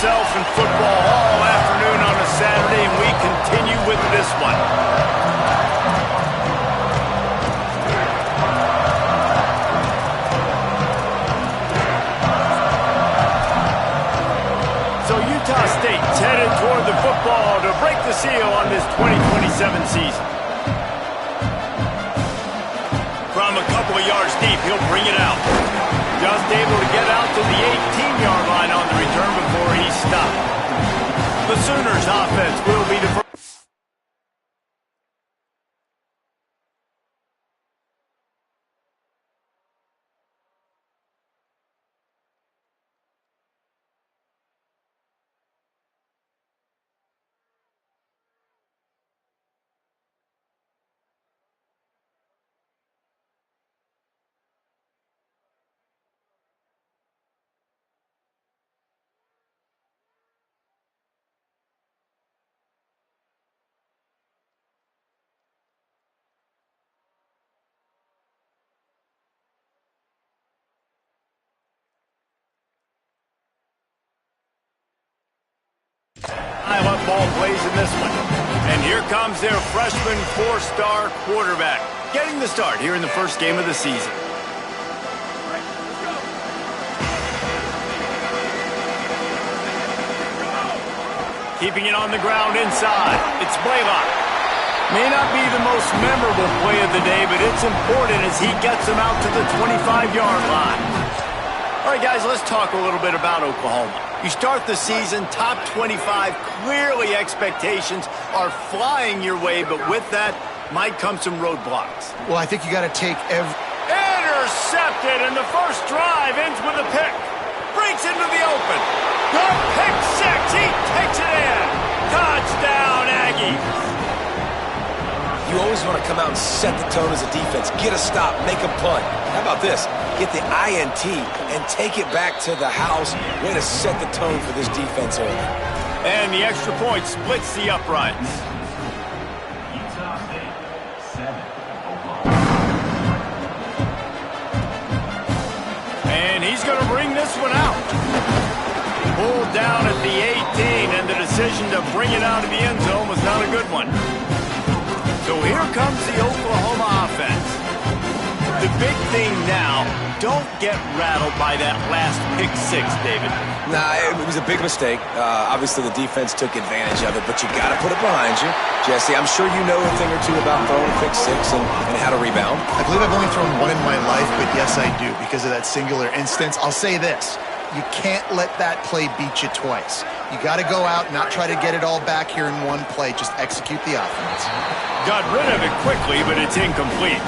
yourself in football all afternoon on a Saturday, and we continue with this one. So Utah State's headed toward the football to break the seal on this 2027 season. From a couple of yards deep, he'll bring it out. Just able to get out to the 18-yard line on the return before he's stopped. The Sooners offense will be the first. Up ball plays in this one. And here comes their freshman four-star quarterback, getting the start here in the first game of the season. Keeping it on the ground inside. It's Blaylock. May not be the most memorable play of the day, but it's important as he gets him out to the 25-yard line. All right, guys, let's talk a little bit about Oklahoma. You start the season, top 25, clearly expectations are flying your way, but with that might come some roadblocks. Well, I think you got to take Intercepted, and the first drive ends with a pick. Breaks into the open. The pick six, he takes it in. Touchdown, Aggies. You always want to come out and set the tone as a defense. Get a stop, make a punt. How about this? Get the INT and take it back to the house. Way to set the tone for this defense early. And the extra point splits the uprights. Utah State, 7. And he's going to bring this one out. Pulled down at the 18, and the decision to bring it out of the end zone was not a good one. So here comes the Oklahoma offense. The big thing now, don't get rattled by that last pick six, David. Nah, it was a big mistake. Obviously, the defense took advantage of it, but you got to put it behind you. Jesse, I'm sure you know a thing or two about throwing pick six and how to rebound. I believe I've only thrown one in my life, but yes, I do because of that singular instance. I'll say this. You can't let that play beat you twice. You got to go out, not try to get it all back here in one play. Just execute the offense. Got rid of it quickly, but it's incomplete.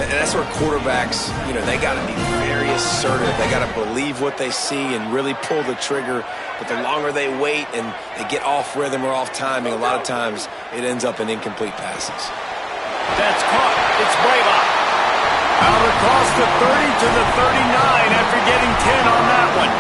And that's where quarterbacks, they got to be very assertive. They got to believe what they see and really pull the trigger. But the longer they wait and they get off rhythm or off timing, a lot of times it ends up in incomplete passes. That's caught. It's Blaylock. Out across the 30 to the 39 after getting 10 on that one.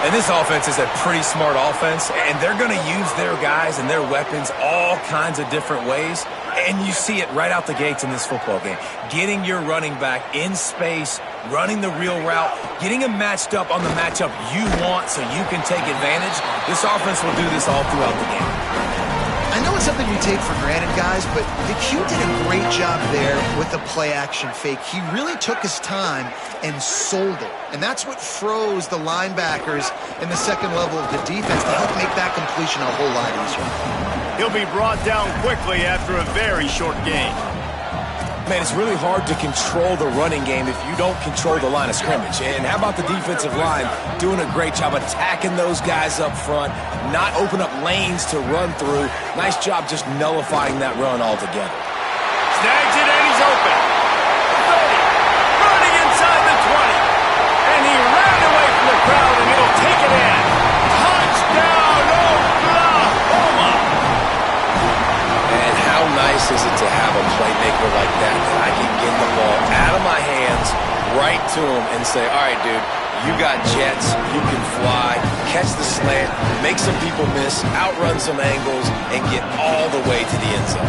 And this offense is a pretty smart offense, and they're going to use their guys and their weapons all kinds of different ways. And you see it right out the gates in this football game. Getting your running back in space, running the real route, getting him matched up on the matchup you want so you can take advantage. This offense will do this all throughout the game. I know it's something we take for granted, guys, but the Q did a great job there with the play-action fake. He really took his time and sold it. And that's what froze the linebackers in the second level of the defense to help make that completion a whole lot easier. He'll be brought down quickly after a very short game. Man, it's really hard to control the running game if you don't control the line of scrimmage. And how about the defensive line doing a great job attacking those guys up front, not open up lanes to run through. Nice job just nullifying that run altogether. Snags it and he's open. 30, running inside the 20. And he ran away from the crowd and he'll take it in. Touchdown, Oklahoma! And how nice is it to have a playmaker like that I can get the ball out of my hands right to him and say, all right, dude, you got jets, you can fly, catch the slant, make some people miss, outrun some angles, and get all the way to the end zone.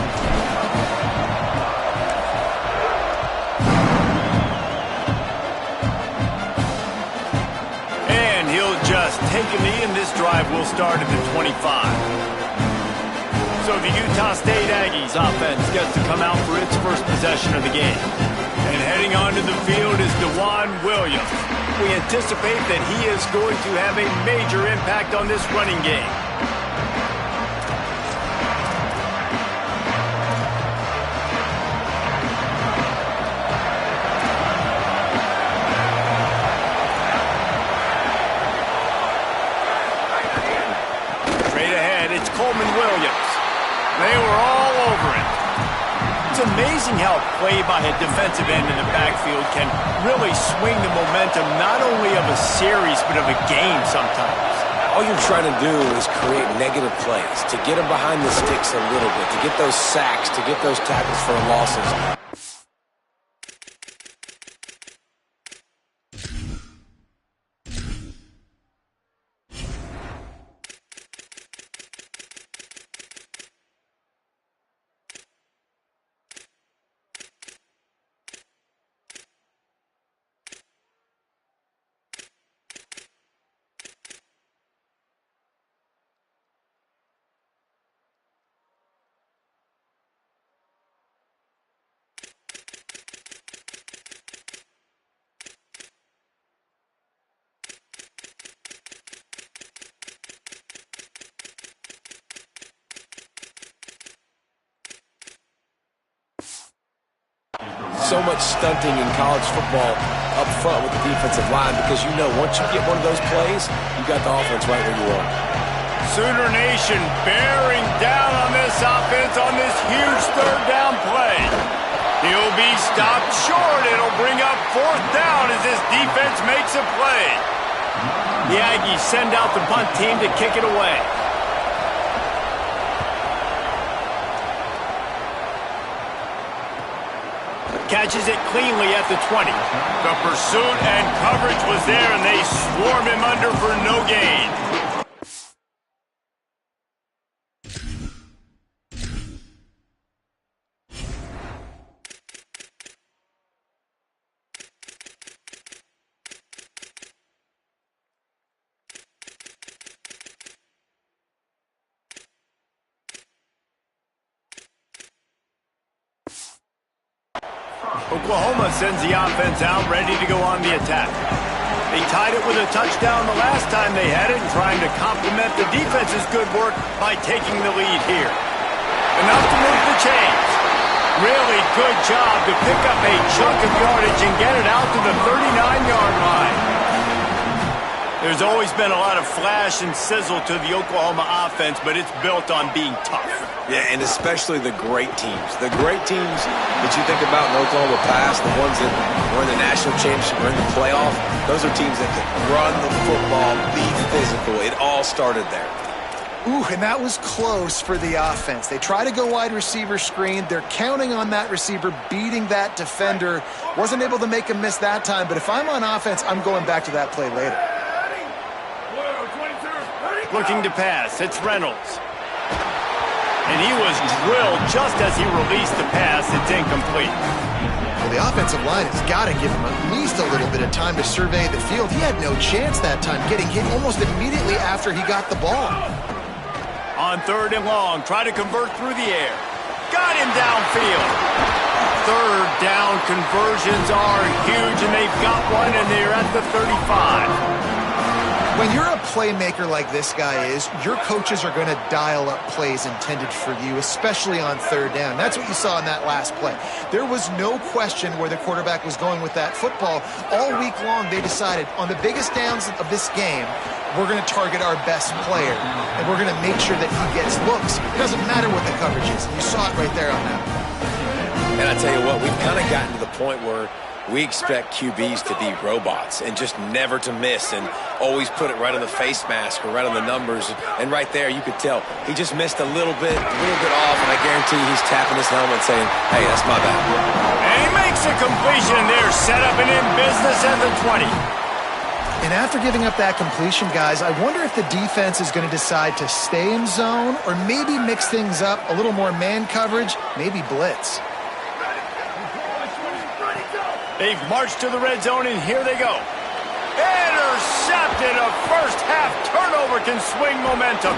And he'll just has taken me, and this drive will start at the 25. So the Utah State Aggies offense gets to come out for its first possession of the game. And heading onto the field is DeJuan Williams. We anticipate that he is going to have a major impact on this running game. Coleman Williams. They were all over it. It's amazing how play by a defensive end in the backfield can really swing the momentum not only of a series but of a game sometimes. All you're trying to do is create negative plays, to get them behind the sticks a little bit, to get those sacks, to get those tackles for losses. So much stunting in college football up front with the defensive line because you know once you get one of those plays, you got the offense right where you want. Sooner Nation bearing down on this offense on this huge third down play. He'll be stopped short. It'll bring up fourth down as this defense makes a play. The Aggies send out the punt team to kick it away. Catches it cleanly at the 20. The pursuit and coverage was there, and they swarm him under for no gain. Oklahoma sends the offense out, ready to go on the attack. They tied it with a touchdown the last time they had it, and trying to complement the defense's good work by taking the lead here. Enough to move the chains. Really good job to pick up a chunk of yardage and get it out to the 39-yard line. There's always been a lot of flash and sizzle to the Oklahoma offense, but it's built on being tough. Yeah, and especially the great teams. The great teams that you think about in Oklahoma past, the ones that were in the national championship or in the playoff, those are teams that can run the football, be physical. It all started there. Ooh, and that was close for the offense. They try to go wide receiver screen. They're counting on that receiver beating that defender. Wasn't able to make him miss that time, but if I'm on offense, I'm going back to that play later. Looking to pass, it's Reynolds. And he was drilled just as he released the pass. It's incomplete. Well, the offensive line has got to give him at least a little bit of time to survey the field. He had no chance that time, getting hit almost immediately after he got the ball. On third and long, try to convert through the air. Got him downfield. Third down conversions are huge, and they've got one, and they're at the 35. When you're a playmaker like this guy is, your coaches are going to dial up plays intended for you, especially on third down. That's what you saw in that last play. There was no question where the quarterback was going with that football. All week long, they decided on the biggest downs of this game, we're going to target our best player, and we're going to make sure that he gets looks. It doesn't matter what the coverage is. You saw it right there on that. And I tell you what, we've kind of gotten to the point where we expect QBs to be robots and just never to miss and always put it right on the face mask or right on the numbers. And right there, you could tell he just missed a little bit off, and I guarantee he's tapping his helmet saying, hey, that's my bad. And he makes a completion there, set up and in business at the 20. And after giving up that completion, guys, I wonder if the defense is going to decide to stay in zone or maybe mix things up, a little more man coverage, maybe blitz. They've marched to the red zone, and here they go. Intercepted a first-half turnover can swing momentum.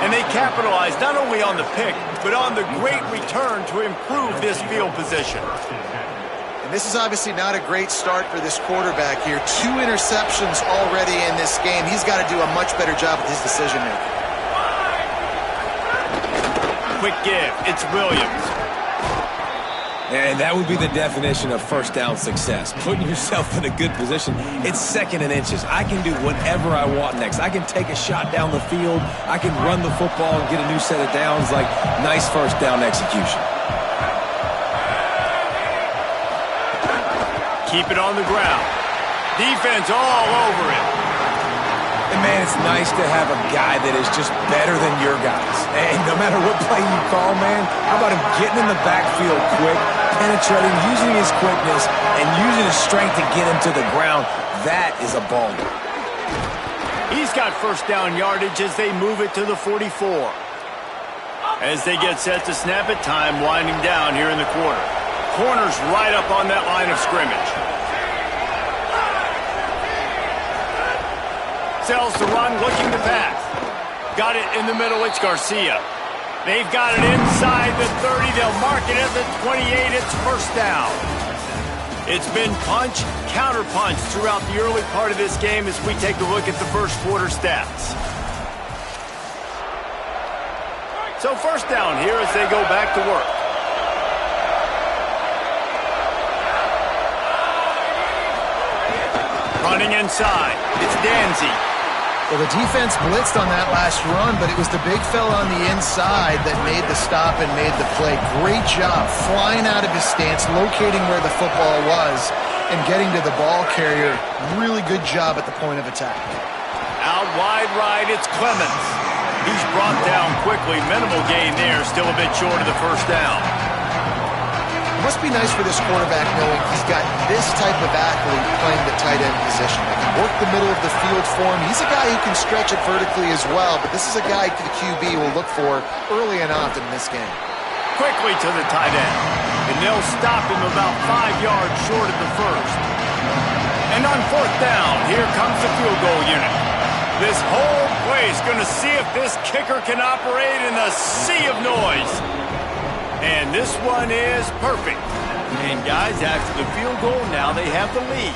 And they capitalize not only on the pick, but on the great return to improve this field position. And this is obviously not a great start for this quarterback here. 2 interceptions already in this game. He's got to do a much better job with his decision-making. Quick give. It's Williams. And that would be the definition of first down success. Putting yourself in a good position. It's 2nd and inches. I can do whatever I want next. I can take a shot down the field. I can run the football and get a new set of downs. Like, nice first down execution. Keep it on the ground. Defense all over it. And, man, it's nice to have a guy that is just better than your guys. And no matter what play you call, man, how about him getting in the backfield quick, penetrating, using his quickness, and using his strength to get him to the ground? That is a baller. He's got first down yardage as they move it to the 44. As they get set to snap it, time winding down here in the quarter. Corners right up on that line of scrimmage. Sells to run, looking to pass. Got it in the middle, it's Garcia. They've got it inside the 30. They'll mark it at the 28. It's first down. It's been punch, counter punch throughout the early part of this game as we take a look at the first quarter stats. So first down here as they go back to work. Running inside, it's Danzy. Well, the defense blitzed on that last run, but it was the big fella on the inside that made the stop and made the play. Great job flying out of his stance, locating where the football was, and getting to the ball carrier. Really good job at the point of attack. Out wide right, it's Clemens. He's brought down quickly. Minimal gain there, still a bit short of the first down. It must be nice for this quarterback knowing he's got this type of athlete playing the tight end position. That can work the middle of the field for him. He's a guy who can stretch it vertically as well, but this is a guy the QB will look for early and often in this game. Quickly to the tight end, and they'll stop him about 5 yards short of the first. And on fourth down, here comes the field goal unit. This whole play is going to see if this kicker can operate in a sea of noise. And this one is perfect. And guys, after the field goal, now they have the lead.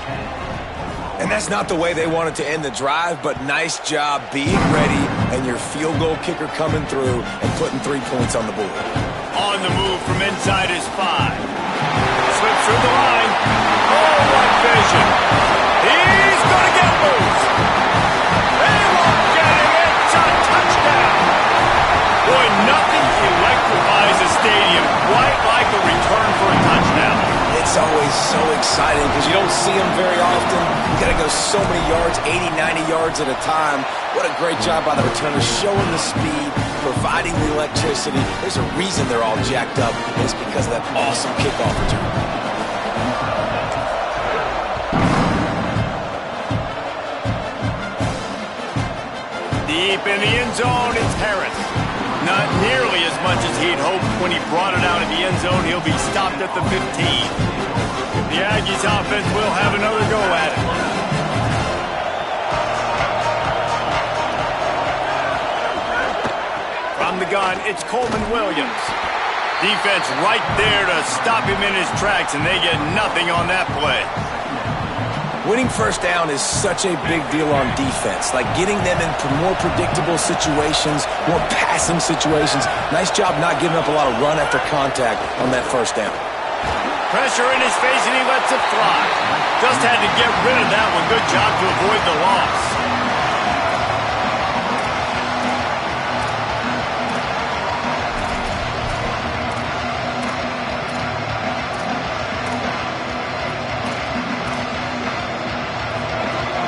And that's not the way they wanted to end the drive, but nice job being ready and your field goal kicker coming through and putting 3 points on the board. On the move from inside his 5. Slips through the line. Oh, what vision. He's going to get loose. They won't get him. It's a touchdown. Boy, nothing electrifies a stadium quite like a return for a touchdown. It's always so exciting because you don't see them very often. You got to go so many yards, 80, 90 yards at a time. What a great job by the returner, showing the speed, providing the electricity. There's a reason they're all jacked up, and it's because of that awesome kickoff return. Deep in the end zone, it's Harris. Not nearly as much as he'd hoped when he brought it out of the end zone. He'll be stopped at the 15. The Aggies offense will have another go at it. From the gun, it's Coleman Williams. Defense right there to stop him in his tracks, and they get nothing on that play. Winning first down is such a big deal on defense, like getting them in more predictable situations, more passing situations. Nice job not giving up a lot of run after contact on that first down. Pressure in his face, and he lets it fly. Just had to get rid of that one. Good job to avoid the loss.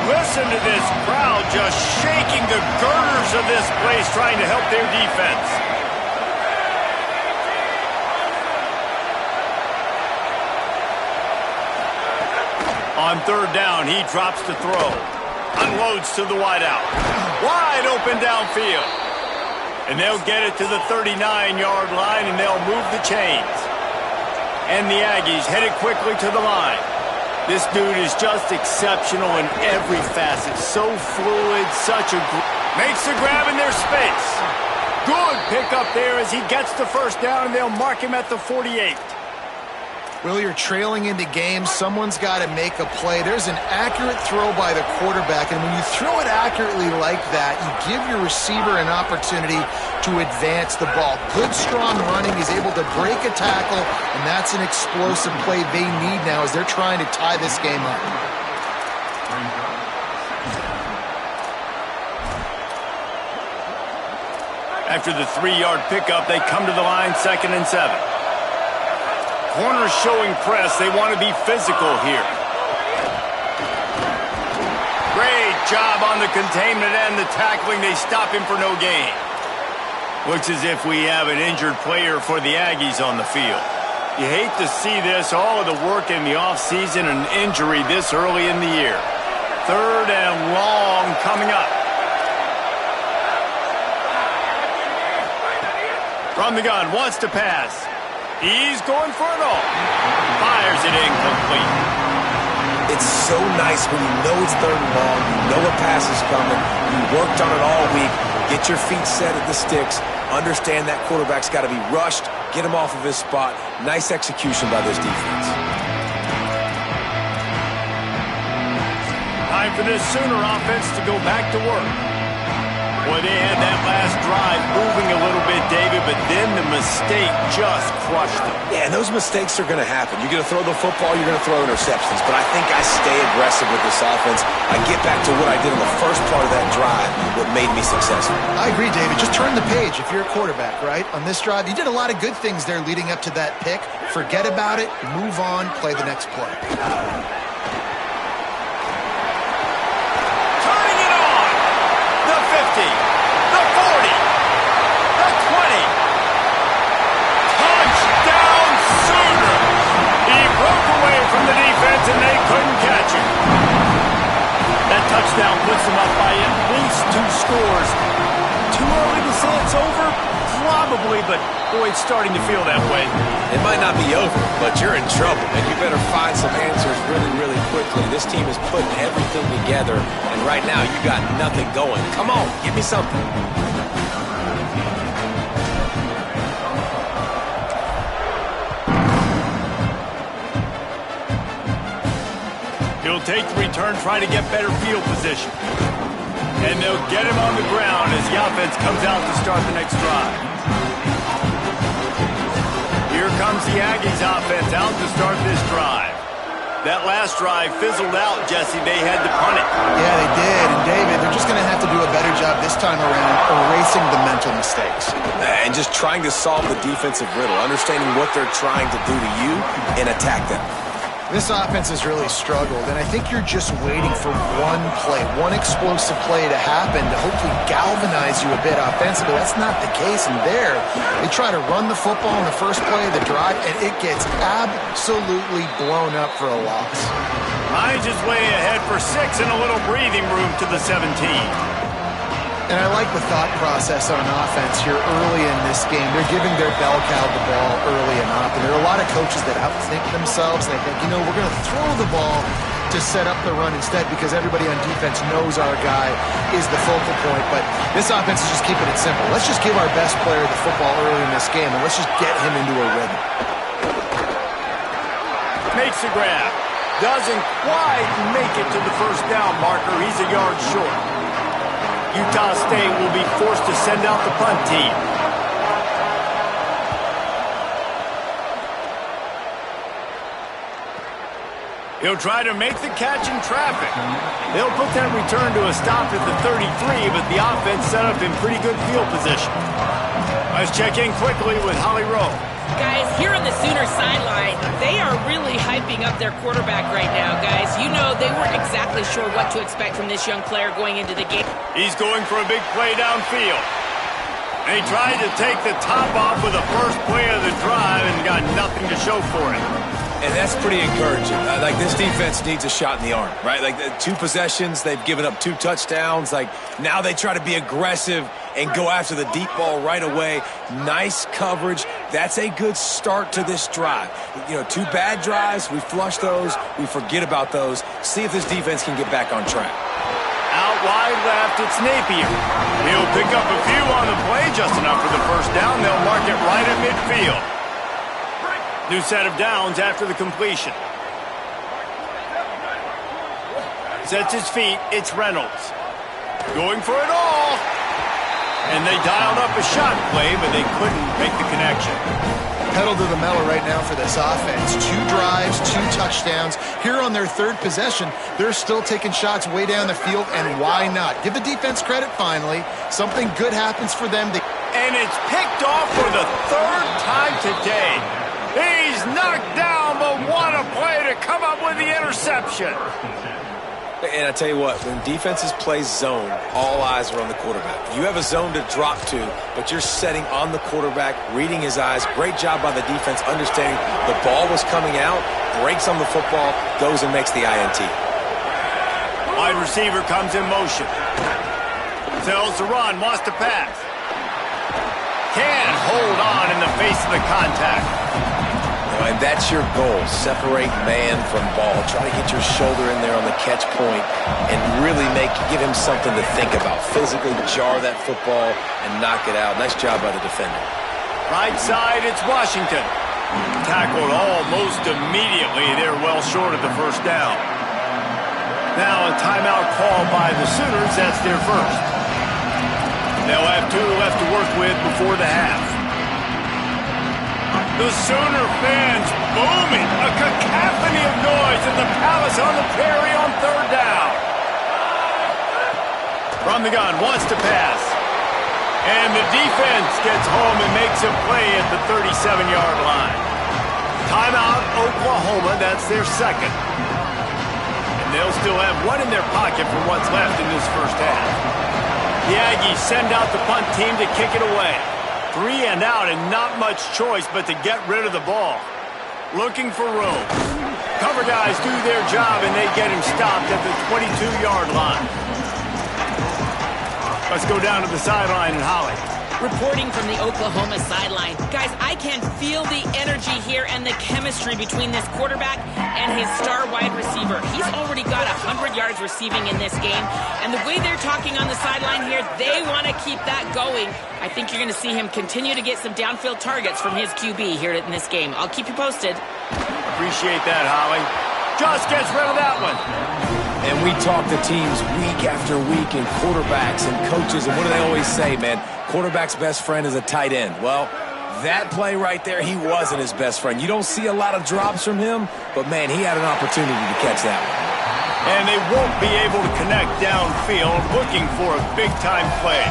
Listen to this crowd just shaking the girders of this place, trying to help their defense. On third down, he drops to throw. Unloads to the wideout. Wide open downfield. And they'll get it to the 39-yard line, and they'll move the chains. And the Aggies headed quickly to the line. This dude is just exceptional in every facet. So fluid, such a... Makes the grab in their space. Good pickup there as he gets the first down, and they'll mark him at the 48. Well, you're trailing into games. Someone's got to make a play. There's an accurate throw by the quarterback, and when you throw it accurately like that, you give your receiver an opportunity to advance the ball. Good, strong running. He's able to break a tackle, and that's an explosive play they need now as they're trying to tie this game up. After the 3-yard pickup, they come to the line, 2nd and 7. Corners showing press. They want to be physical here. Great job on the containment and the tackling. They stop him for no gain. Looks as if we have an injured player for the Aggies on the field. You hate to see this, all of the work in the offseason and injury this early in the year. 3rd and long coming up. From the gun, wants to pass. He's going for it all. Fires it incomplete. It's so nice when you know it's 3rd and long, you know a pass is coming, you worked on it all week, get your feet set at the sticks, understand that quarterback's got to be rushed, get him off of his spot. Nice execution by this defense. Time for this Sooner offense to go back to work. Boy, they had that last drive moving a little bit, David, but then the mistake just crushed them. Yeah, and those mistakes are going to happen. You're going to throw the football, you're going to throw interceptions, but I think I stay aggressive with this offense. I get back to what I did in the first part of that drive, what made me successful. I agree, David. Just turn the page if you're a quarterback, right? On this drive, you did a lot of good things there leading up to that pick. Forget about it, move on, play the next play. And they couldn't catch him. That touchdown puts them up by at least 2 scores. Too early to say it's over? Probably, but boy, it's starting to feel that way. It might not be over, but you're in trouble, and you better find some answers really, really quickly. This team is putting everything together, and right now you got nothing going. Come on, give me something. He'll take the return, try to get better field position. And they'll get him on the ground as the offense comes out to start the next drive. Here comes the Aggies offense out to start this drive. That last drive fizzled out, Jesse. They had to punt it. Yeah, they did. And David, they're just going to have to do a better job this time around erasing the mental mistakes. And just trying to solve the defensive riddle, understanding what they're trying to do to you and attack them. This offense has really struggled, and I think you're just waiting for one play, one explosive play to happen to hopefully galvanize you a bit offensively. That's not the case, and there, they try to run the football in the first play of the drive, and it gets absolutely blown up for a loss. Hines is way ahead for 6 and a little breathing room to the 17. And I like the thought process on offense here early in this game. They're giving their bell cow the ball early and often. There are a lot of coaches that outthink themselves. They think, you know, we're going to throw the ball to set up the run instead because everybody on defense knows our guy is the focal point. But this offense is just keeping it simple. Let's just give our best player the football early in this game, and let's just get him into a rhythm. Makes the grab. Doesn't quite make it to the first down marker. He's a yard short. Utah State will be forced to send out the punt team. He'll try to make the catch in traffic. They'll put that return to a stop at the 33, but the offense set up in pretty good field position. Let's check in quickly with Holly Rowe. Guys, here on the Sooner sideline, they are really hyping up their quarterback right now, guys. You know, they weren't exactly sure what to expect from this young player going into the game. He's going for a big play downfield. And he tried to take the top off with the first play of the drive and got nothing to show for it. And that's pretty encouraging. Like, this defense needs a shot in the arm, right? Like, 2 possessions, they've given up 2 touchdowns. Like, now they try to be aggressive and go after the deep ball right away. Nice coverage, That's a good start to this drive. You know, 2 bad drives, we flush those, we forget about those. See if this defense can get back on track. Out wide left, it's Napier. He'll pick up a few on the play, just enough for the first down. They'll mark it right at midfield. New set of downs after the completion. Sets his feet, it's Reynolds. Going for it all. And they dialed up a shot play, but they couldn't make the connection. Pedal to the metal right now for this offense. 2 drives, 2 touchdowns. Here on their 3rd possession, they're still taking shots way down the field, and why not? Give the defense credit finally. Something good happens for them. And it's picked off for the 3rd time today. He's knocked down, but what a play to come up with the interception. And I tell you what, when defenses play zone, all eyes are on the quarterback. You have a zone to drop to, but you're setting on the quarterback, reading his eyes. Great job by the defense, understanding the ball was coming out, breaks on the football, goes and makes the INT. Wide receiver comes in motion. Tells to run, wants to pass. Can't hold on in the face of the contact. And that's your goal. Separate man from ball. Try to get your shoulder in there on the catch point and really give him something to think about. Physically jar that football and knock it out. Nice job by the defender. Right side, it's Washington. Tackled almost immediately. They're well short of the first down. Now a timeout call by the Sooners. That's their first. They'll have 2 left to work with before the half. The Sooner fans booming, a cacophony of noise at the Palace on the Prairie on 3rd down. From the gun, wants to pass. And the defense gets home and makes a play at the 37-yard line. Timeout, Oklahoma, that's their 2nd. And they'll still have 1 in their pocket for what's left in this first half. The Aggies send out the punt team to kick it away. 3 and out and not much choice but to get rid of the ball. Looking for room. Cover guys do their job and they get him stopped at the 22-yard line. Let's go down to the sideline and Holly. Reporting from the Oklahoma sideline. Guys, I can feel the energy here and the chemistry between this quarterback and his star wide receiver. He's already got 100 yards receiving in this game. And the way they're talking on the sideline here, they want to keep that going. I think you're going to see him continue to get some downfield targets from his QB here in this game. I'll keep you posted. Appreciate that, Holly. Just gets rid of that one. And we talk to teams week after week and quarterbacks and coaches, and what do they always say, man? Quarterback's best friend is a tight end. Well, that play right there, he wasn't his best friend. You don't see a lot of drops from him, but, man, he had an opportunity to catch that one. And they won't be able to connect downfield looking for a big-time play.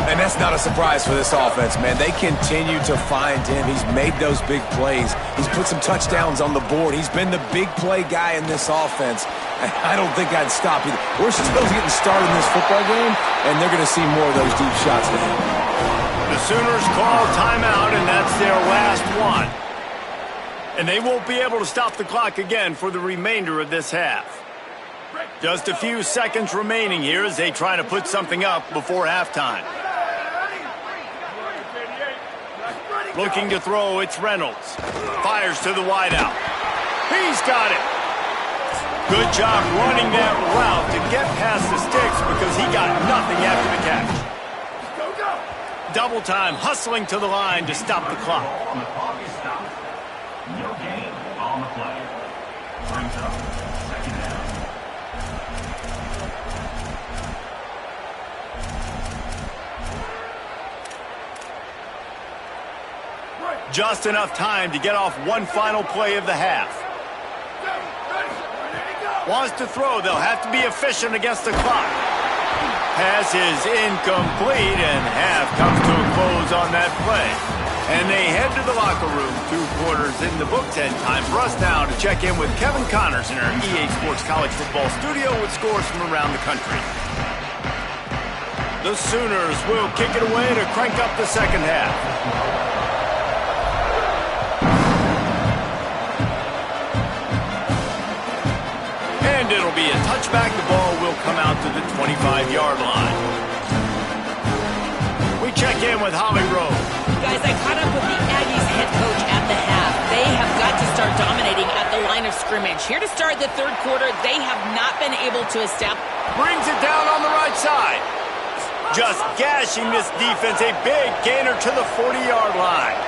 And that's not a surprise for this offense, man. They continue to find him. He's made those big plays. He's put some touchdowns on the board. He's been the big play guy in this offense. I don't think I'd stop either. We're still getting started in this football game, and they're going to see more of those deep shots to him. The Sooners call timeout, and that's their last one. And they won't be able to stop the clock again for the remainder of this half. Just a few seconds remaining here as they try to put something up before halftime. Looking to throw, it's Reynolds. Fires to the wideout. He's got it. Good job running that route to get past the sticks because he got nothing after the catch. Double time, hustling to the line to stop the clock. On the clock is stopped. No gain on the play. Brings up 2nd down. Just enough time to get off one final play of the half. Wants to throw. They'll have to be efficient against the clock. Pass is incomplete, and half comes to a close on that play. And they head to the locker room. 2 quarters in the books, and time for us now to check in with Kevin Connors in our EA Sports College Football studio with scores from around the country. The Sooners will kick it away to crank up the second half. And it'll be a touchback. The ball will come out to the 25-yard line. We check in with Holly Rowe. Guys, I caught up with the Aggies the line of scrimmage. Here to start the third quarter, they have not been able to establish. Brings it down on the right side. Just gashing this defense. A big gainer to the 40-yard line.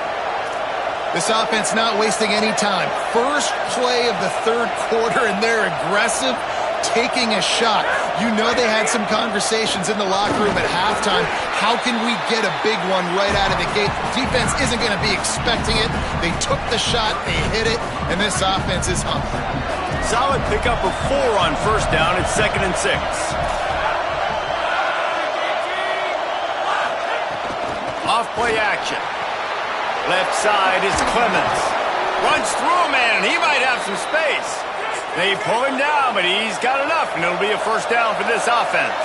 This offense not wasting any time. First play of the third quarter, and they're aggressive, taking a shot. You know they had some conversations in the locker room at halftime. How can we get a big one right out of the gate? The defense isn't going to be expecting it. They took the shot, they hit it, and this offense is hungry. Solid pickup of 4 on first down. It's 2nd and 6. Off play action. Left side is Clemens. Runs through a man, and he might have some space. They pull him down, but he's got enough, and it'll be a first down for this offense.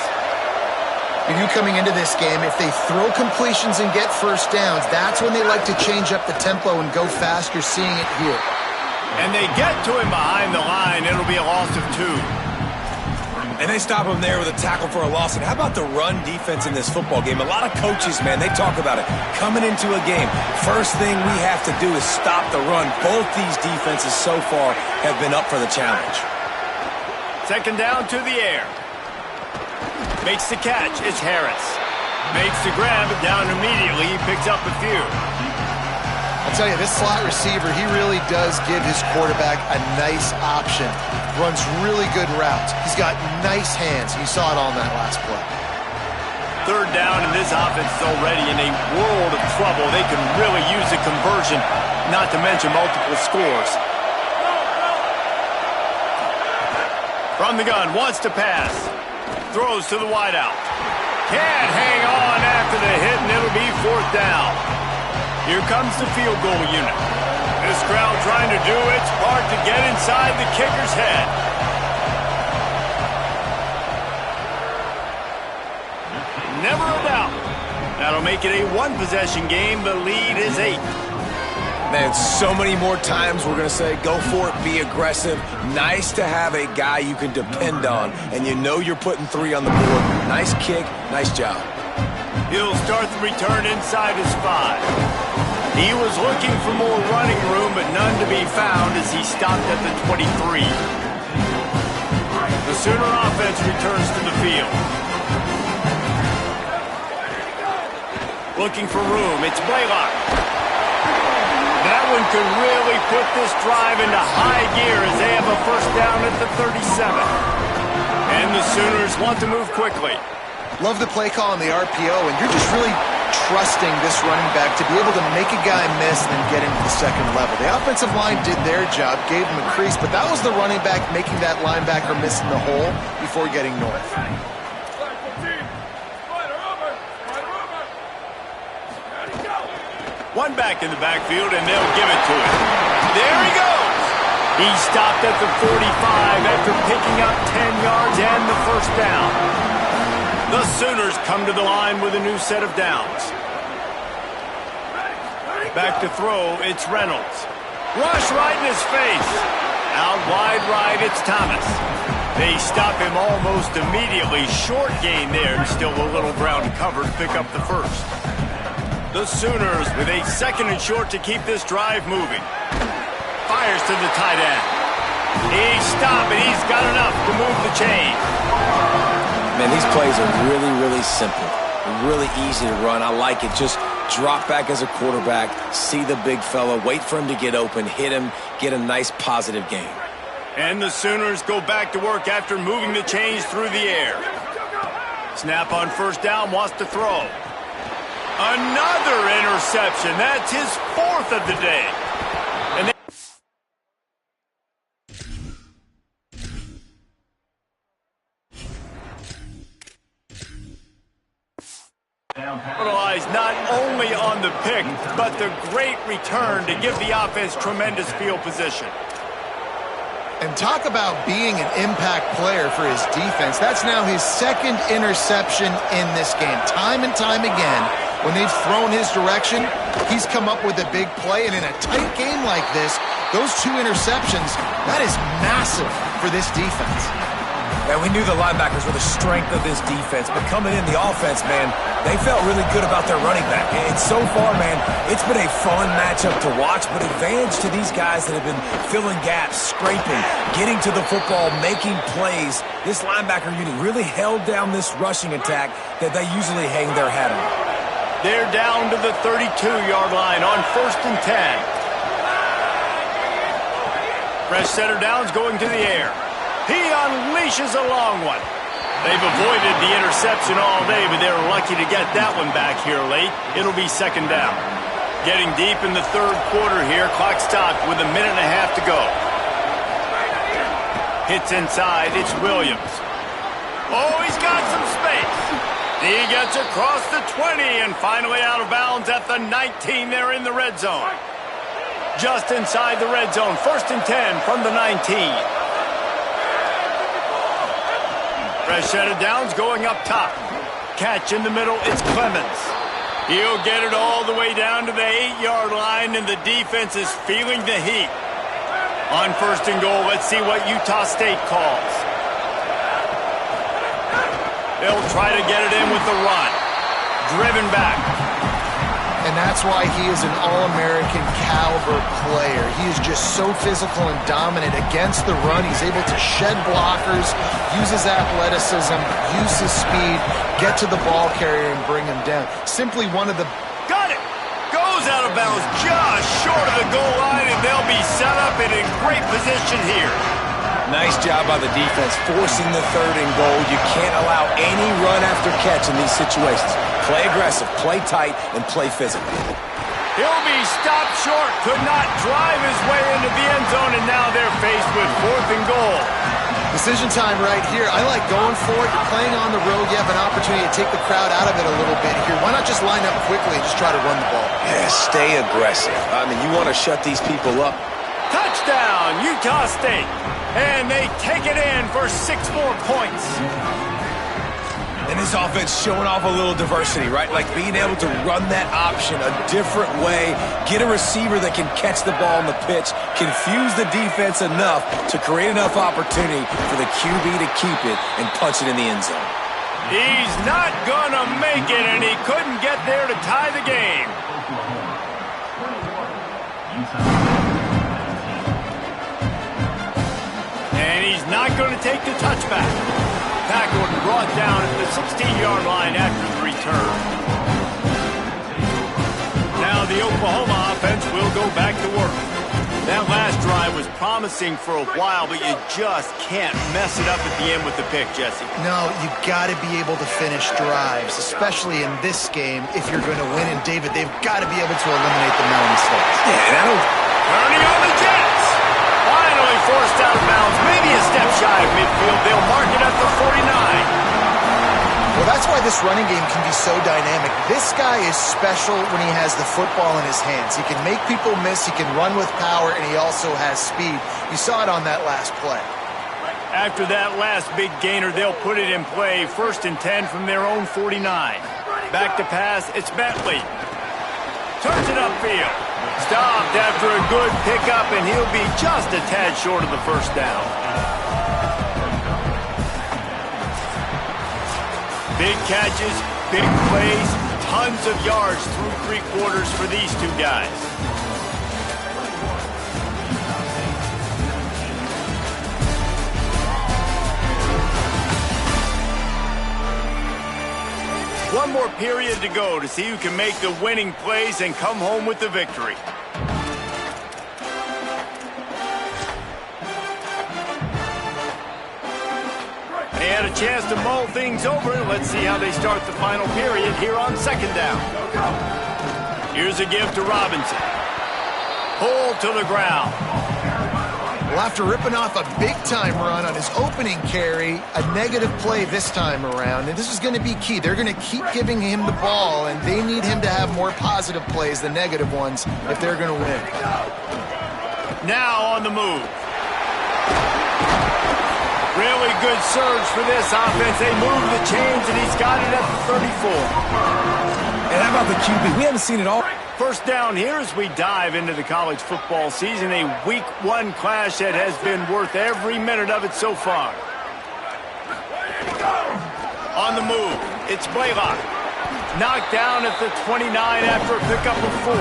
And you coming into this game, if they throw completions and get first downs, that's when they like to change up the tempo and go fast. You're seeing it here. And they get to him behind the line. It'll be a loss of 2. And they stop him there with a tackle for a loss. And how about the run defense in this football game? A lot of coaches, man, they talk about it. Coming into a game, first thing we have to do is stop the run. Both these defenses so far have been up for the challenge. 2nd down to the air. Makes the catch. It's Harris. Makes the grab, but down immediately. He picks up a few. I'll tell you, this slot receiver, he really does give his quarterback a nice option. Runs really good routes. He's got nice hands. You saw it on that last play. 3rd down, and this offense is already in a world of trouble. They can really use a conversion, not to mention multiple scores. From the gun, wants to pass. Throws to the wideout. Can't hang on after the hit, and it'll be 4th down. Here comes the field goal unit. This crowd trying to do its part to get inside the kicker's head. Never a doubt. That'll make it a 1-possession game. The lead is 8. Man, so many more times we're going to say, go for it, be aggressive. Nice to have a guy you can depend on, and you know you're putting 3 on the board. Nice kick, nice job. He'll start the return inside his 5. He was looking for more running room, but none to be found as he stopped at the 23. The Sooner offense returns to the field. Looking for room. It's Blaylock. That one could really put this drive into high gear as they have a first down at the 37. And the Sooners want to move quickly. Love the play call on the RPO, and you're just really trusting this running back to be able to make a guy miss and then get into the second level. The offensive line did their job, gave him a crease, but that was the running back making that linebacker miss in the hole before getting north. One back in the backfield, and they'll give it to him. There he goes. He stopped at the 45 after picking up 10 yards and the first down. The Sooners come to the line with a new set of downs. Back to throw, it's Reynolds. Rush right in his face. Out wide right, it's Thomas. They stop him almost immediately. Short gain there, and still a little ground cover to pick up the first. The Sooners with a 2nd and short to keep this drive moving. Fires to the tight end. He's stopped, and he's got enough to move the chain. Man, these plays are really, really simple. Really easy to run. I like it. Just drop back as a quarterback, see the big fella, wait for him to get open, hit him, get a nice positive gain. And the Sooners go back to work after moving the chains through the air. Snap on first down, wants to throw. Another interception. That's his 4th of the day. And capitalized not only on the pick, but the great return to give the offense tremendous field position. And talk about being an impact player for his defense. That's now his 2nd interception in this game. Time and time again, when they've thrown his direction, he's come up with a big play. And in a tight game like this, those 2 interceptions, that is massive for this defense. And we knew the linebackers were the strength of this defense, but coming in the offense, man, they felt really good about their running back. And so far, man, it's been a fun matchup to watch, but advantage to these guys that have been filling gaps, scraping, getting to the football, making plays. This linebacker unit really held down this rushing attack that they usually hang their hat on. They're down to the 32-yard line on 1st and 10. Fresh setter down's going to the air. He unleashes a long one. They've avoided the interception all day, but they're lucky to get that one back here late. It'll be 2nd down. Getting deep in the 3rd quarter here. Clock stopped with 1.5 minutes to go. Hits inside. It's Williams. Oh, he's got some space. He gets across the 20 and finally out of bounds at the 19 there in the red zone. Just inside the red zone. 1st and 10 from the 19. Fresh set of downs going up top. Catch in the middle, it's Clemens. He'll get it all the way down to the 8-yard line, and the defense is feeling the heat. On 1st and goal, let's see what Utah State calls. They'll try to get it in with the run. Driven back. And that's why he is an All-American caliber player. He is just so physical and dominant against the run. He's able to shed blockers, use his athleticism, use his speed, get to the ball carrier and bring him down. Simply one of the... Got it! Goes out of bounds just short of the goal line, and they'll be set up and in great position here. Nice job by the defense, forcing the 3rd and goal. You can't allow any run after catch in these situations. Play aggressive, play tight, and play physical. He'll be stopped short, could not drive his way into the end zone, and now they're faced with 4th and goal. Decision time right here. I like going for it. You're playing on the road. You have an opportunity to take the crowd out of it a little bit here. Why not just line up quickly and just try to run the ball? Yeah, stay aggressive. I mean, you want to shut these people up. Touchdown, Utah State. And they take it in for 6 more points. And this offense showing off a little diversity, right? Like being able to run that option a different way, get a receiver that can catch the ball on the pitch, confuse the defense enough to create enough opportunity for the QB to keep it and punch it in the end zone. He's not gonna make it, and he couldn't get there to tie the game. And he's not gonna take the touchback. Tackled and brought down at the 16-yard line after the return. Now the Oklahoma offense will go back to work. That last drive was promising for a while, but you just can't mess it up at the end with the pick, Jesse. No, you got to be able to finish drives, especially in this game if you're going to win. And, David, they've got to be able to eliminate the mental mistakes. Yeah, that'll... Turning on the Jets. Finally forced out of bounds. Maybe a step shy of midfield. They'll mark it at the 49. Well, that's why this running game can be so dynamic. This guy is special when he has the football in his hands. He can make people miss, he can run with power, and he also has speed. You saw it on that last play. After that last big gainer, they'll put it in play. 1st and 10 from their own 49. Back to pass, it's Bentley. Turns it upfield. Stopped after a good pickup, and he'll be just a tad short of the 1st down. Big catches, big plays, tons of yards through 3 quarters for these two guys. One more period to go to see who can make the winning plays and come home with the victory. They had a chance to mull things over. Let's see how they start the final period here on 2nd down. Here's a give to Robinson. Pulled to the ground. Well, after ripping off a big-time run on his opening carry, a negative play this time around, and this is going to be key. They're going to keep giving him the ball, and they need him to have more positive plays than negative ones if they're going to win. Now on the move. Really good surge for this offense. They move the chains, and he's got it at the 34. And how about the QB? We haven't seen it all. 1st down here as we dive into the college football season. A week 1 clash that has been worth every minute of it so far. on the move. It's Blaylock. Knocked down at the 29 after a pickup of 4.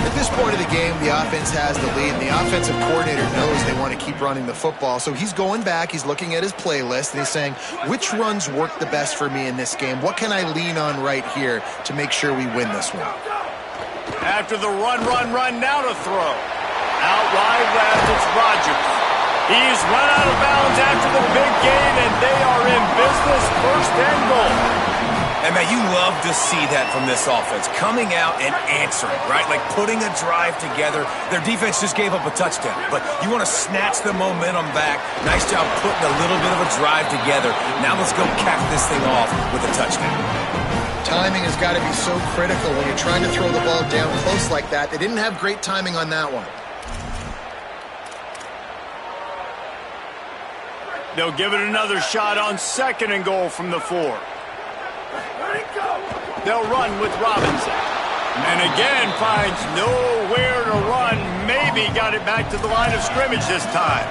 At this point of the game, the offense has the lead, and the offensive coordinator knows they want to keep running the football. So he's going back, he's looking at his playlist, and he's saying, which runs work the best for me in this game? What can I lean on right here to make sure we win this one? After the run, now to throw. Out wide left, it's Rodgers. He's run out of bounds after the big gain, and they are in business, 1st and goal. And, man, you love to see that from this offense, coming out and answering, right? Like putting a drive together. Their defense just gave up a touchdown, but you want to snatch the momentum back. Nice job putting a little bit of a drive together. Now let's go cap this thing off with a touchdown. Timing has got to be so critical when you're trying to throw the ball down close like that. They didn't have great timing on that one. They'll give it another shot on 2nd and goal from the 4. They'll run with Robinson. And again finds nowhere to run. Maybe got it back to the line of scrimmage this time.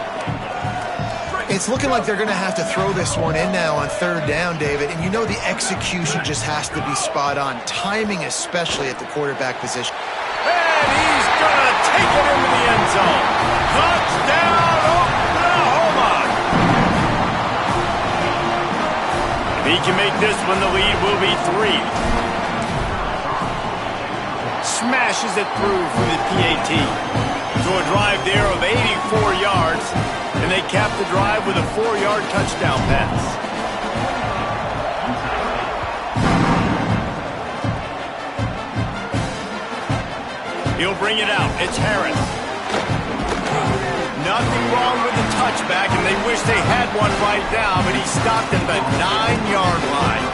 It's looking like they're going to have to throw this one in now on 3rd down, David. And you know the execution just has to be spot on. Timing especially at the quarterback position. And he's going to take it into the end zone. Touchdown, Oklahoma! If he can make this one, the lead will be 3. Smashes it through for the PAT. So a drive there of 84 yards, and they cap the drive with a 4-yard touchdown pass. He'll bring it out. It's Harris. Nothing wrong with the touchback, and they wish they had one right now, but he stopped at the 9-yard line.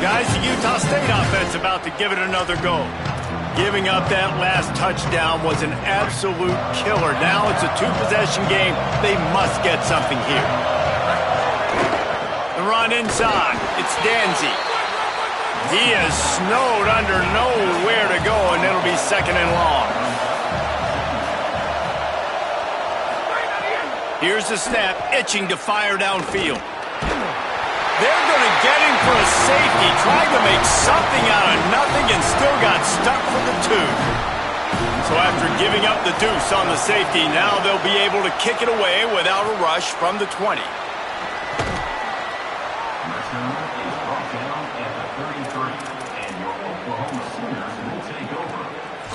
Guys, the Utah State offense about to give it another go. Giving up that last touchdown was an absolute killer. Now it's a 2-possession game. They must get something here. The run inside. It's Danzy. He is snowed under, nowhere to go, and it'll be 2nd and long. Here's the snap, itching to fire downfield. They're going to get him for a safety, trying to make something out of nothing, and still got stuck for the 2. So after giving up the deuce on the safety, now they'll be able to kick it away without a rush from the 20.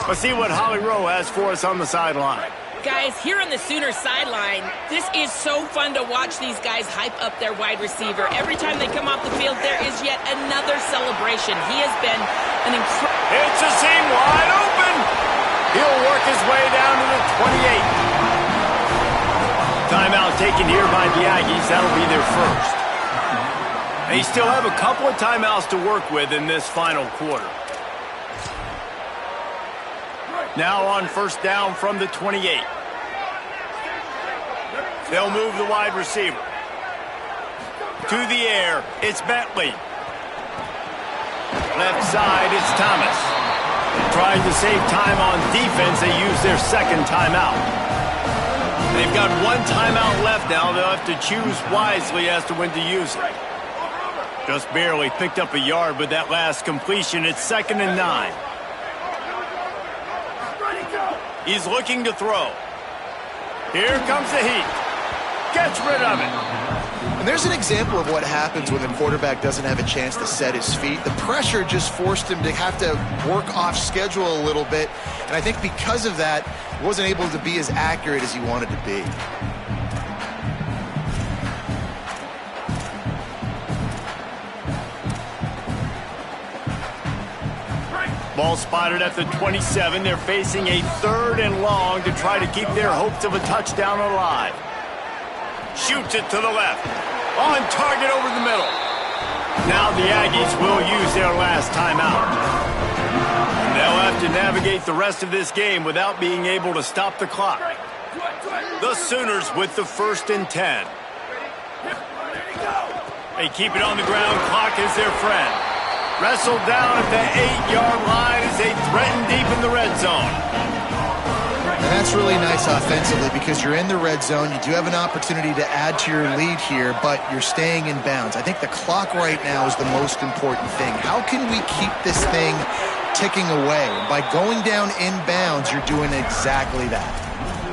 Let's see what Holly Rowe has for us on the sideline. Guys, here on the Sooners sideline, this is so fun to watch these guys hype up their wide receiver. Every time they come off the field, there is yet another celebration. He has been an incredible... It's a seam wide open! He'll work his way down to the 28. Timeout taken here by the Aggies. That'll be their first. They still have a couple of timeouts to work with in this final quarter. Now on 1st down from the 28. They'll move the wide receiver. To the air, it's Bentley. Left side, it's Thomas. Trying to save time on defense, they use their 2nd timeout. They've got 1 timeout left now. They'll have to choose wisely as to when to use it. Just barely picked up a yard with that last completion. It's 2nd and 9. He's looking to throw. Here comes the heat. Gets rid of it. And there's an example of what happens when the quarterback doesn't have a chance to set his feet. The pressure just forced him to have to work off schedule a little bit. And I think because of that, he wasn't able to be as accurate as he wanted to be. Ball spotted at the 27. They're facing a 3rd and long to try to keep their hopes of a touchdown alive. Shoots it to the left. On target over the middle. Now the Aggies will use their last timeout. And they'll have to navigate the rest of this game without being able to stop the clock. The Sooners with the 1st and 10. They keep it on the ground. Clock is their friend. Wrestled down at the 8-yard line as they threaten deep in the red zone. And that's really nice offensively because you're in the red zone. You do have an opportunity to add to your lead here, but you're staying in bounds. I think the clock right now is the most important thing. How can we keep this thing ticking away? By going down in bounds, you're doing exactly that.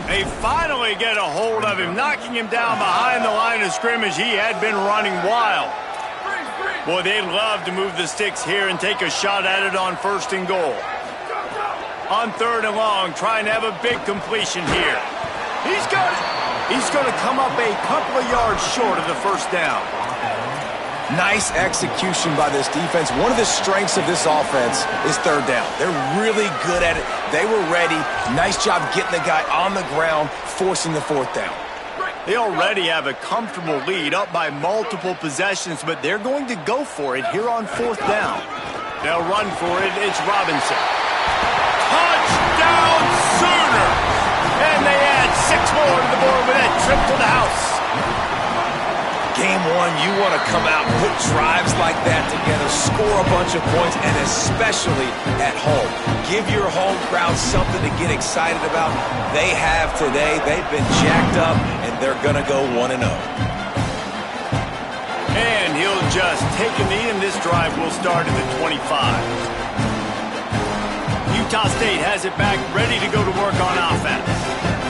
They finally get a hold of him, knocking him down behind the line of scrimmage. He had been running wild. Boy, they'd love to move the sticks here and take a shot at it on 1st and goal. On 3rd and long, trying to have a big completion here. He's going to come up a couple of yards short of the 1st down. Nice execution by this defense. One of the strengths of this offense is 3rd down. They're really good at it. They were ready. Nice job getting the guy on the ground, forcing the 4th down. They already have a comfortable lead, up by multiple possessions, but they're going to go for it here on 4th down. They'll run for it. It's Robinson. Touchdown Sooner! And they add 6 more to the board with that trip to the house. Game 1, you want to come out, put drives like that together, score a bunch of points, and especially at home. Give your home crowd something to get excited about. They have today. They've been jacked up, and they're going to go 1-0. And he'll just take a knee, and this drive will start at the 25. Utah State has it back, ready to go to work on offense.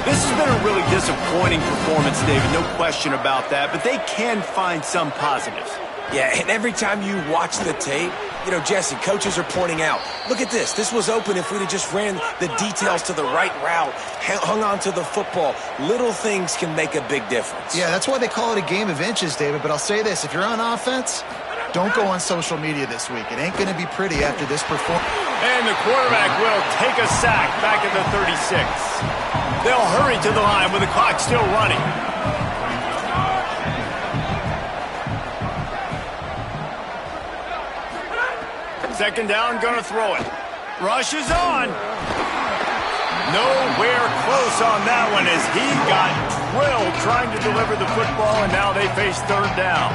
This has been a really disappointing performance, David, no question about that, but they can find some positives. Yeah, and every time you watch the tape, you know, Jesse, coaches are pointing out, look at this. This was open if we'd have just ran the details to the right route, hung on to the football. Little things can make a big difference. Yeah, that's why they call it a game of inches, David, but I'll say this. If you're on offense, don't go on social media this week. It ain't going to be pretty after this performance. And the quarterback will take a sack back at the 36. They'll hurry to the line with the clock still running. Second down, gonna throw it. Rush is on. Nowhere close on that one as he got drilled trying to deliver the football, and now they face 3rd down.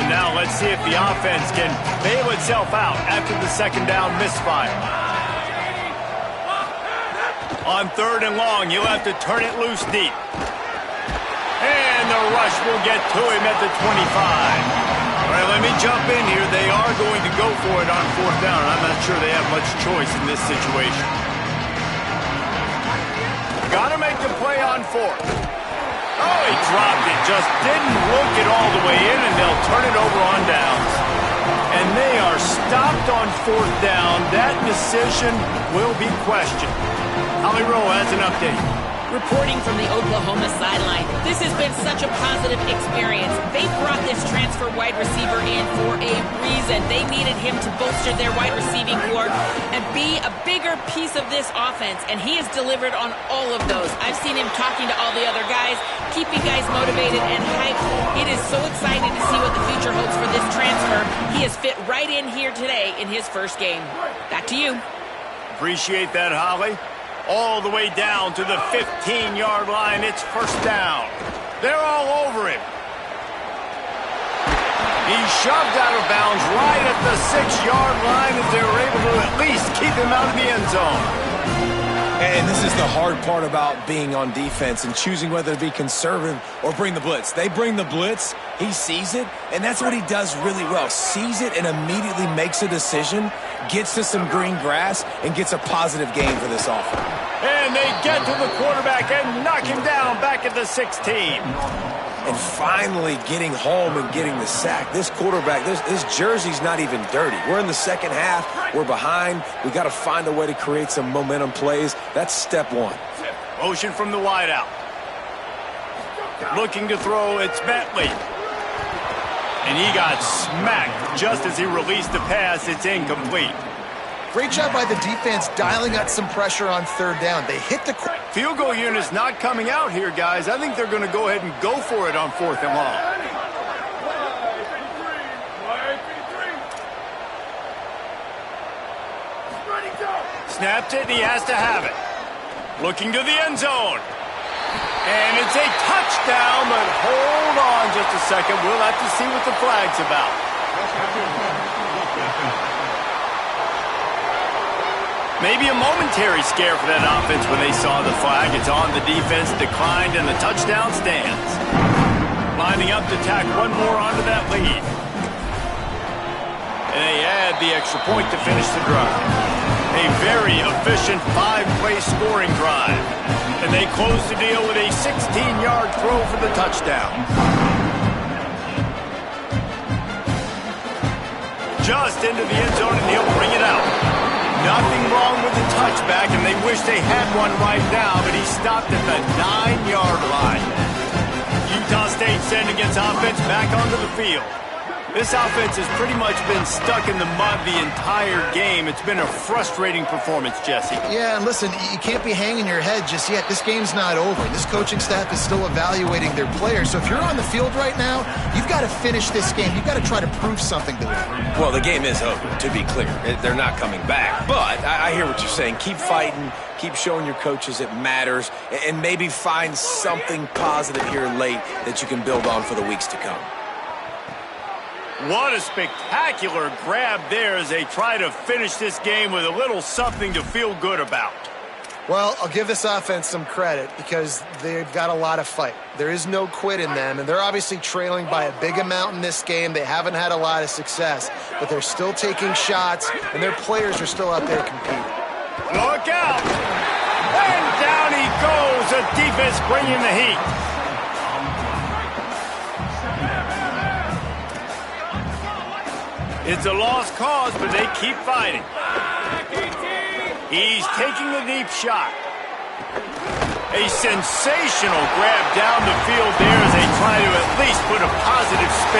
And now let's see if the offense can bail itself out after the 2nd down misfire. On 3rd and long, you'll have to turn it loose deep. And the rush will get to him at the 25. All right, let me jump in here. They are going to go for it on 4th down. I'm not sure they have much choice in this situation. Got to make the play on 4th. Oh, he dropped it. Just didn't look it all the way in, and they'll turn it over on downs. And they are stopped on 4th down. That decision will be questioned. Holly Rowe has an update. Reporting from the Oklahoma sideline, this has been such a positive experience. They brought this transfer wide receiver in for a reason. They needed him to bolster their wide receiving corps and be a bigger piece of this offense, and he has delivered on all of those. I've seen him talking to all the other guys, keeping guys motivated and hyped. It is so exciting to see what the future holds for this transfer. He has fit right in here today in his 1st game. Back to you. Appreciate that, Holly. All the way down to the 15-yard line. It's 1st down. They're all over him. He's shoved out of bounds right at the 6-yard line as they were able to at least keep him out of the end zone. And this is the hard part about being on defense and choosing whether to be conservative or bring the blitz. They bring the blitz, he sees it, and that's what he does really well. Sees it and immediately makes a decision, gets to some green grass, and gets a positive gain for this offense. And they get to the quarterback and knock him down back at the 16. And finally getting home and getting the sack. This quarterback, his jersey's not even dirty. We're in the 2nd half. We're behind. We got to find a way to create some momentum plays. That's step 1. Motion from the wideout. Looking to throw, it's Bentley. And he got smacked just as he released the pass. It's incomplete. Great job by the defense dialing up some pressure on 3rd down. They hit the... Field goal unit's not coming out here, guys. I think they're going to go ahead and go for it on 4th and long. Snapped it, and he has to have it. Looking to the end zone. And it's a touchdown, but hold on just a second. We'll have to see what the flag's about. Maybe a momentary scare for that offense when they saw the flag. It's on, the defense declined, and the touchdown stands. Lining up to tack one more onto that lead. And they add the extra point to finish the drive. A very efficient 5-play scoring drive. And they close the deal with a 16-yard throw for the touchdown. Just into the end zone, and he'll bring it out. Nothing wrong with the touchback, and they wish they had one right now, but he stopped at the 9-yard line. Utah State sending its offense back onto the field. This offense has pretty much been stuck in the mud the entire game. It's been a frustrating performance, Jesse. Yeah, and listen, you can't be hanging your head just yet. This game's not over. This coaching staff is still evaluating their players. So if you're on the field right now, you've got to finish this game. You've got to try to prove something to them. Well, the game is over, to be clear. They're not coming back. But I hear what you're saying. Keep fighting. Keep showing your coaches it matters. And maybe find something positive here late that you can build on for the weeks to come. What a spectacular grab there as they try to finish this game with a little something to feel good about. Well, I'll give this offense some credit because they've got a lot of fight. There is no quit in them, and they're obviously trailing by a big amount in this game. They haven't had a lot of success, but they're still taking shots, and their players are still out there competing. Look out! And down he goes. The defense bringing the heat. It's a lost cause, but they keep fighting. He's taking the deep shot. A sensational grab down the field there as they try to at least put a positive spin